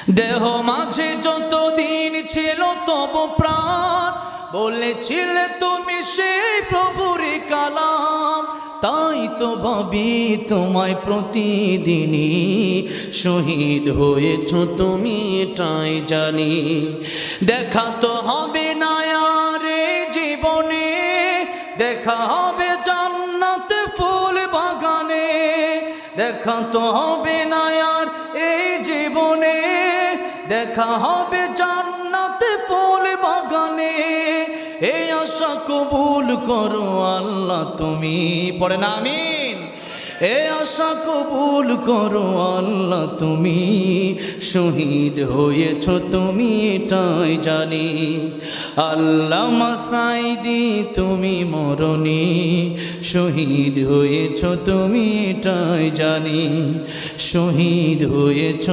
দেহ মাঝে যতদিন ছিল তব প্রাণ বলেছিলে তুমি সেই প্রভুরই কালাম। তাই তো ভাবি তোমায় প্রতিদিনই, শহীদ হয়েছ তুমি এটাই জানি। দেখা তো হবে না আর এই জীবনে, দেখা হবে জান্নাতে ফুল বাগানে। দেখা তো হবে না আর এই জীবনে, দেখা হবে জান্নাতে ফুল বাগানে। এই আশা কবুল করো আল্লাহ তুমি, পড়েন আমিন। এই আশা কবুল করো আল্লাহ তুমি, শহীদ হয়েছ তুমি এটাই জানি। আল্লামা সাঈদী তুমি মরণি, শহীদ হয়েছ তুমি এটাই জানি। শহীদ হয়েছ।